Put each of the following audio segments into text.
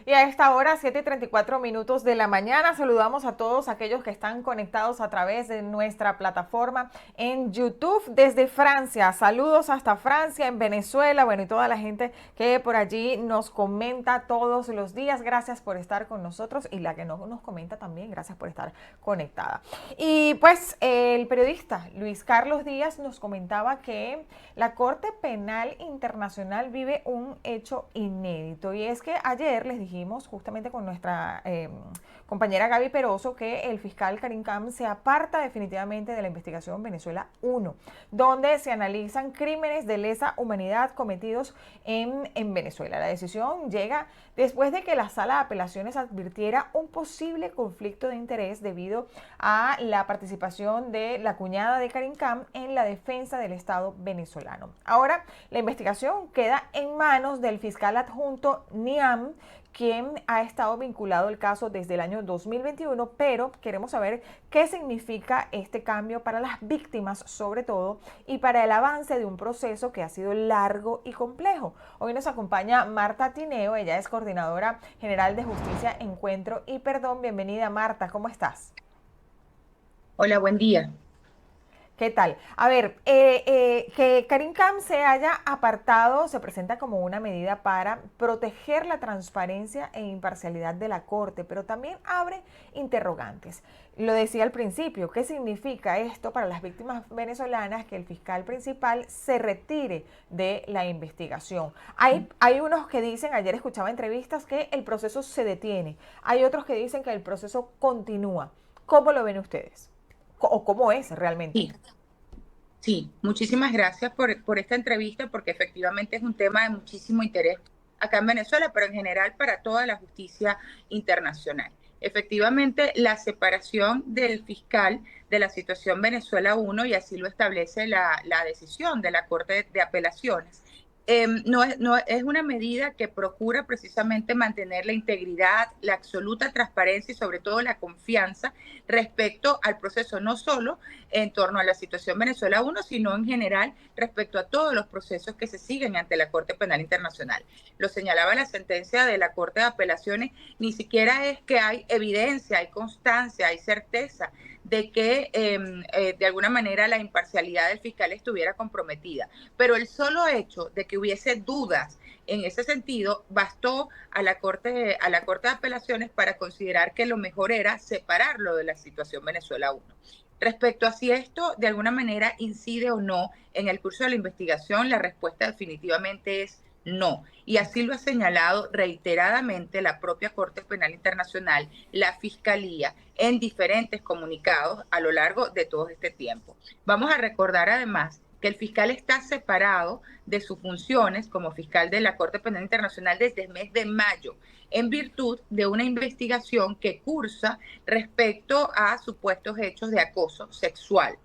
Y a esta hora, 7:34 de la mañana, saludamos a todos aquellos que están conectados a través de nuestra plataforma en YouTube desde Francia. Saludos hasta Francia, en Venezuela, bueno, y toda la gente que por allí nos comenta todos los días. Gracias por estar con nosotros y la que no nos comenta también, gracias por estar conectada. Y pues el periodista Luis Carlos Díaz nos comentaba que la Corte Penal Internacional vive un hecho inédito y es que ayer les dijimos justamente con nuestra compañera Gaby Peroso que el fiscal Karim Khan se aparta definitivamente de la investigación Venezuela 1, donde se analizan crímenes de lesa humanidad cometidos en Venezuela. La decisión llega después de que la Sala de Apelaciones advirtiera un posible conflicto de interés debido a la participación de la cuñada de Karim Khan en la defensa del Estado venezolano. Ahora, la investigación queda en manos del fiscal adjunto Niam, quien ha estado vinculado al caso desde el año 2021, pero queremos saber qué significa este cambio para las víctimas, sobre todo, y para el avance de un proceso que ha sido largo y complejo. Hoy nos acompaña Marta Tineo, ella es coordinadora general de Justicia, Encuentro y Perdón. Bienvenida, Marta, ¿cómo estás? Hola, buen día. ¿Qué tal? A ver, que Karim Khan se haya apartado se presenta como una medida para proteger la transparencia e imparcialidad de la Corte, pero también abre interrogantes. Lo decía al principio, ¿qué significa esto para las víctimas venezolanas que el fiscal principal se retire de la investigación? Hay unos que dicen, ayer escuchaba entrevistas, que el proceso se detiene. Hay otros que dicen que el proceso continúa. ¿Cómo lo ven ustedes? ¿O cómo es realmente? Sí, sí, muchísimas gracias por esta entrevista, porque efectivamente es un tema de muchísimo interés acá en Venezuela, pero en general para toda la justicia internacional. Efectivamente, la separación del fiscal de la situación Venezuela 1, y así lo establece la decisión de la Corte de Apelaciones, no es una medida que procura precisamente mantener la integridad, la absoluta transparencia y sobre todo la confianza respecto al proceso, no solo en torno a la situación Venezuela 1, sino en general respecto a todos los procesos que se siguen ante la Corte Penal Internacional. Lo señalaba la sentencia de la Corte de Apelaciones, ni siquiera es que hay evidencia, hay constancia, hay certeza de que de alguna manera la imparcialidad del fiscal estuviera comprometida. Pero el solo hecho de que hubiese dudas en ese sentido bastó a la Corte de Apelaciones para considerar que lo mejor era separarlo de la situación Venezuela 1. Respecto a si esto de alguna manera incide o no en el curso de la investigación, la respuesta definitivamente es no. Y así lo ha señalado reiteradamente la propia Corte Penal Internacional, la Fiscalía, en diferentes comunicados a lo largo de todo este tiempo. Vamos a recordar además que el fiscal está separado de sus funciones como fiscal de la Corte Penal Internacional desde el mes de mayo, en virtud de una investigación que cursa respecto a supuestos hechos de acoso sexual.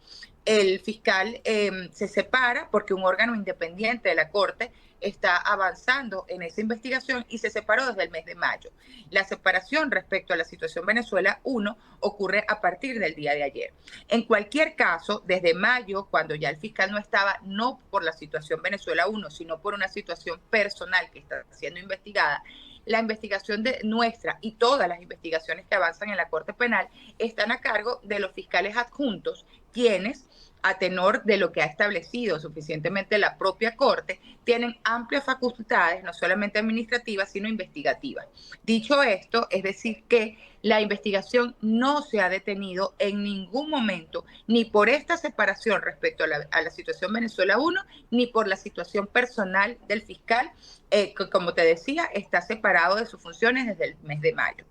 El fiscal se separa porque un órgano independiente de la Corte está avanzando en esa investigación y se separó desde el mes de mayo. La separación respecto a la situación Venezuela 1 ocurre a partir del día de ayer. En cualquier caso, desde mayo, cuando ya el fiscal no estaba, no por la situación Venezuela 1, sino por una situación personal que está siendo investigada, la investigación de nuestra y todas las investigaciones que avanzan en la Corte Penal están a cargo de los fiscales adjuntos, quienes, a tenor de lo que ha establecido suficientemente la propia Corte, tienen amplias facultades, no solamente administrativas, sino investigativas. Dicho esto, es decir, que la investigación no se ha detenido en ningún momento, ni por esta separación respecto a la situación Venezuela 1, ni por la situación personal del fiscal, que como te decía, está separado de sus funciones desde el mes de mayo.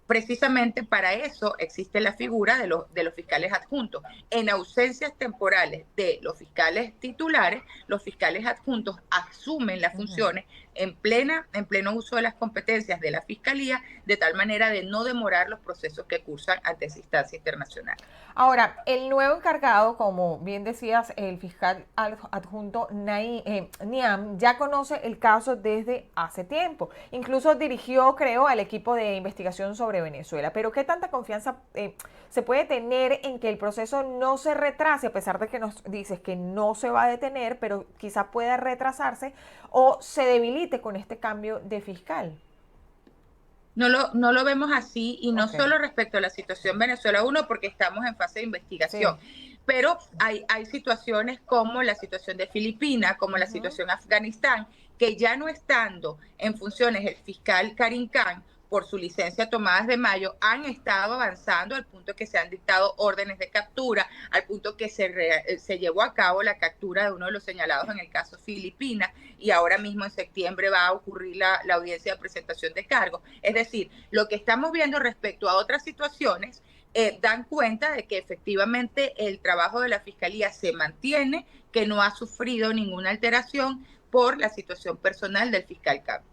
Precisamente para eso existe la figura de los fiscales adjuntos. En ausencias temporales de los fiscales titulares, los fiscales adjuntos asumen las Uh -huh. funciones en pleno uso de las competencias de la Fiscalía, de tal manera de no demorar los procesos que cursan ante esa instancia internacional. Ahora, el nuevo encargado, como bien decías, el fiscal adjunto Niam, ya conoce el caso desde hace tiempo. Incluso dirigió, creo, al equipo de investigación sobre Venezuela. Pero ¿qué tanta confianza se puede tener en que el proceso no se retrase, a pesar de que nos dices que no se va a detener, pero quizá pueda retrasarse o se debilite con este cambio de fiscal? No lo vemos así, y no Ok, solo respecto a la situación Venezuela uno, porque estamos en fase de investigación, sí. pero hay situaciones como la situación de Filipinas, como la Ujú. situación Afganistán, que ya no estando en funciones el fiscal Karim Khan por su licencia tomadas de mayo, han estado avanzando al punto que se han dictado órdenes de captura, al punto que se llevó a cabo la captura de uno de los señalados en el caso Filipinas, y ahora mismo en septiembre va a ocurrir la audiencia de presentación de cargos. Es decir, lo que estamos viendo respecto a otras situaciones dan cuenta de que efectivamente el trabajo de la Fiscalía se mantiene, que no ha sufrido ninguna alteración por la situación personal del fiscal Cap.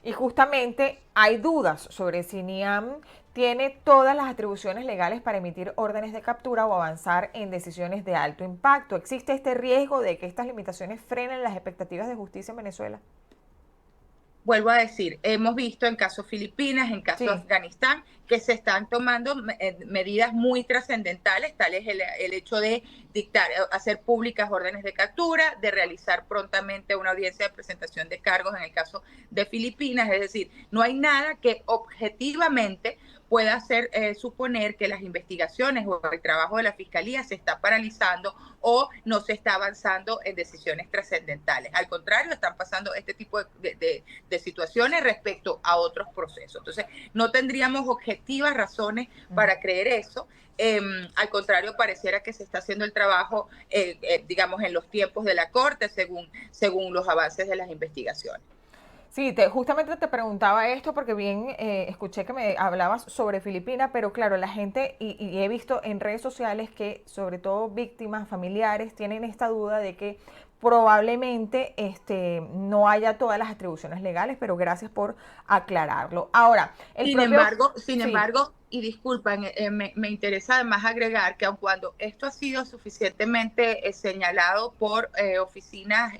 Y justamente hay dudas sobre si NIAM tiene todas las atribuciones legales para emitir órdenes de captura o avanzar en decisiones de alto impacto. ¿Existe este riesgo de que estas limitaciones frenen las expectativas de justicia en Venezuela? Vuelvo a decir, hemos visto en caso Filipinas, en caso Sí. Afganistán, que se están tomando medidas muy trascendentales, tal es el hecho de dictar, hacer públicas órdenes de captura, de realizar prontamente una audiencia de presentación de cargos en el caso de Filipinas. Es decir, no hay nada que objetivamente pueda hacer suponer que las investigaciones o el trabajo de la Fiscalía se está paralizando o no se está avanzando en decisiones trascendentales. Al contrario, están pasando este tipo de situaciones respecto a otros procesos. Entonces, no tendríamos objetivas razones para creer eso. Al contrario, pareciera que se está haciendo el trabajo, digamos, en los tiempos de la Corte, según los avances de las investigaciones. Sí, justamente te preguntaba esto porque bien escuché que me hablabas sobre Filipinas, pero claro, la gente, y he visto en redes sociales que sobre todo víctimas, familiares, tienen esta duda de que probablemente no haya todas las atribuciones legales, pero gracias por aclararlo. Ahora, el propio, Sin sí, embargo, y disculpan, me interesa además agregar que aun cuando esto ha sido suficientemente señalado por oficinas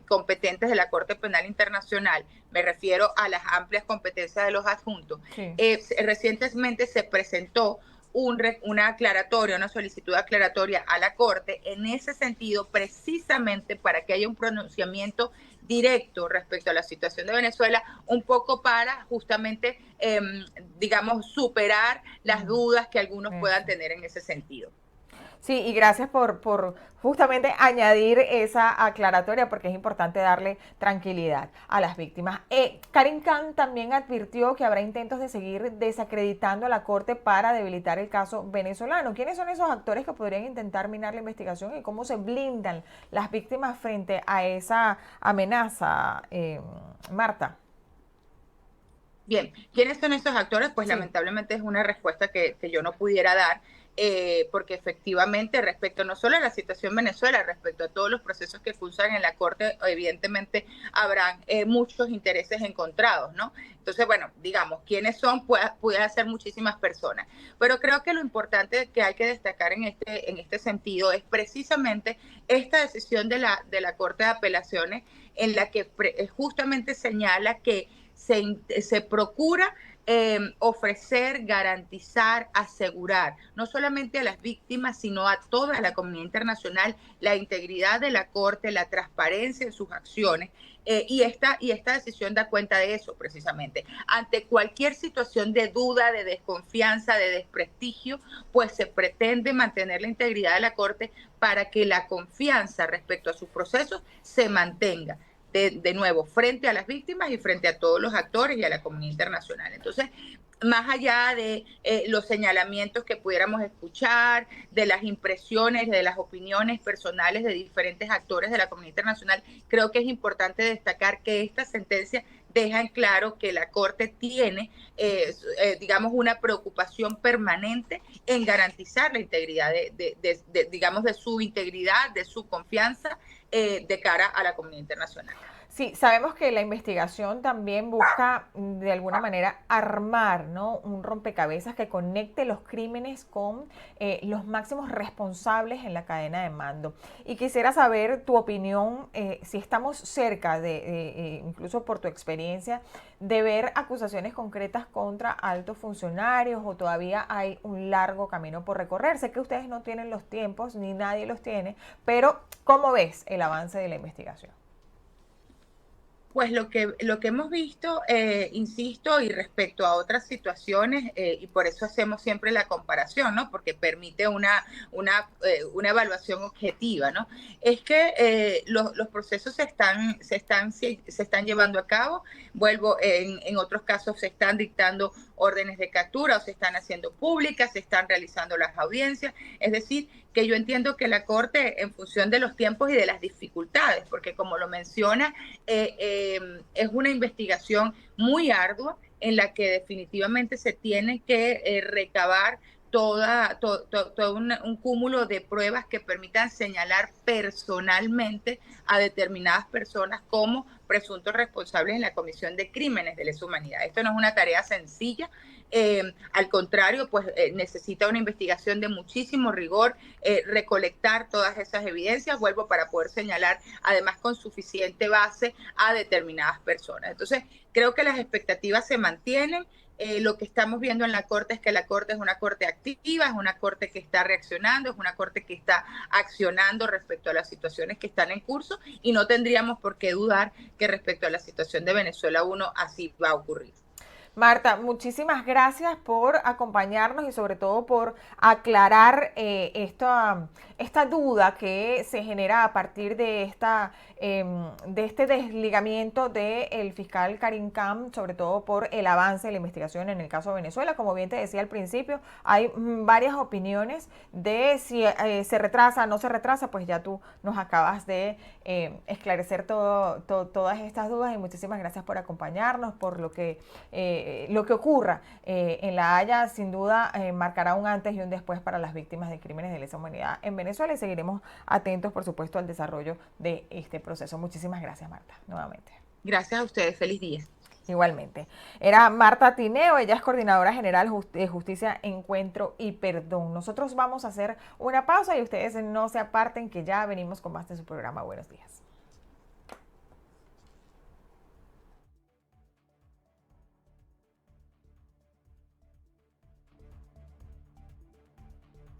competentes de la Corte Penal Internacional, me refiero a las amplias competencias de los adjuntos, sí. recientemente se presentó una aclaratoria, una solicitud aclaratoria a la Corte en ese sentido, precisamente para que haya un pronunciamiento directo respecto a la situación de Venezuela, un poco para justamente, digamos, superar las dudas que algunos puedan Eso. tener en ese sentido. Sí, y gracias por justamente añadir esa aclaratoria porque es importante darle tranquilidad a las víctimas. Karim Khan también advirtió que habrá intentos de seguir desacreditando a la Corte para debilitar el caso venezolano. ¿Quiénes son esos actores que podrían intentar minar la investigación y cómo se blindan las víctimas frente a esa amenaza, Marta? Bien, ¿quiénes son estos actores? Pues Sí. lamentablemente es una respuesta que yo no pudiera dar, porque efectivamente respecto no solo a la situación Venezuela, respecto a todos los procesos que cursan en la Corte, evidentemente habrán muchos intereses encontrados, ¿no? Entonces, bueno, digamos, ¿quiénes son? Puede ser muchísimas personas, pero creo que lo importante que hay que destacar en este sentido es precisamente esta decisión de la Corte de Apelaciones, en la que justamente señala que se procura ofrecer, garantizar, asegurar, no solamente a las víctimas, sino a toda la comunidad internacional, la integridad de la Corte, la transparencia en sus acciones. Y esta decisión da cuenta de eso precisamente. Ante cualquier situación de duda, de desconfianza, de desprestigio, pues se pretende mantener la integridad de la Corte para que la confianza respecto a sus procesos se mantenga de nuevo, frente a las víctimas y frente a todos los actores y a la comunidad internacional. Entonces, más allá de los señalamientos que pudiéramos escuchar, de las impresiones, de las opiniones personales de diferentes actores de la comunidad internacional, creo que es importante destacar que esta sentencia deja en claro que la Corte tiene, digamos, una preocupación permanente en garantizar la integridad, digamos, de su integridad, de su confianza de cara a la comunidad internacional. Sí, sabemos que la investigación también busca de alguna manera armar, ¿no?, un rompecabezas que conecte los crímenes con los máximos responsables en la cadena de mando. Y quisiera saber tu opinión, si estamos cerca incluso por tu experiencia, de ver acusaciones concretas contra altos funcionarios o todavía hay un largo camino por recorrer. Sé que ustedes no tienen los tiempos, ni nadie los tiene, pero ¿cómo ves el avance de la investigación? Pues lo que hemos visto, insisto, y respecto a otras situaciones, y por eso hacemos siempre la comparación, ¿no? Porque permite una evaluación objetiva, ¿no? Es que los procesos se están llevando a cabo. Vuelvo, en otros casos se están dictando órdenes de captura o se están haciendo públicas, se están realizando las audiencias. Es decir, que yo entiendo que la Corte, en función de los tiempos y de las dificultades, porque como lo menciona, es una investigación muy ardua en la que definitivamente se tiene que recabar todo un cúmulo de pruebas que permitan señalar personalmente a determinadas personas como presuntos responsables en la comisión de crímenes de lesa humanidad. Esto no es una tarea sencilla, al contrario, pues necesita una investigación de muchísimo rigor, recolectar todas esas evidencias, vuelvo, para poder señalar además con suficiente base a determinadas personas. Entonces, creo que las expectativas se mantienen. Lo que estamos viendo en la Corte es que la Corte es una Corte activa, es una Corte que está reaccionando, es una Corte que está accionando respecto a las situaciones que están en curso, y no tendríamos por qué dudar que respecto a la situación de Venezuela 1 así va a ocurrir. Marta, muchísimas gracias por acompañarnos y sobre todo por aclarar esta duda que se genera a partir de de este desligamiento del fiscal Karim Khan, sobre todo por el avance de la investigación en el caso de Venezuela. Como bien te decía al principio, hay varias opiniones de si se retrasa o no se retrasa, pues ya tú nos acabas de esclarecer todas estas dudas, y muchísimas gracias por acompañarnos, por lo que ocurra en La Haya. Sin duda marcará un antes y un después para las víctimas de crímenes de lesa humanidad en Venezuela, y seguiremos atentos, por supuesto, al desarrollo de este proceso. Muchísimas gracias, Marta, nuevamente. Gracias a ustedes, feliz día. Igualmente. Era Marta Tineo, ella es coordinadora general de Justicia, Encuentro y Perdón. Nosotros vamos a hacer una pausa y ustedes no se aparten, que ya venimos con más de su programa. Buenos días.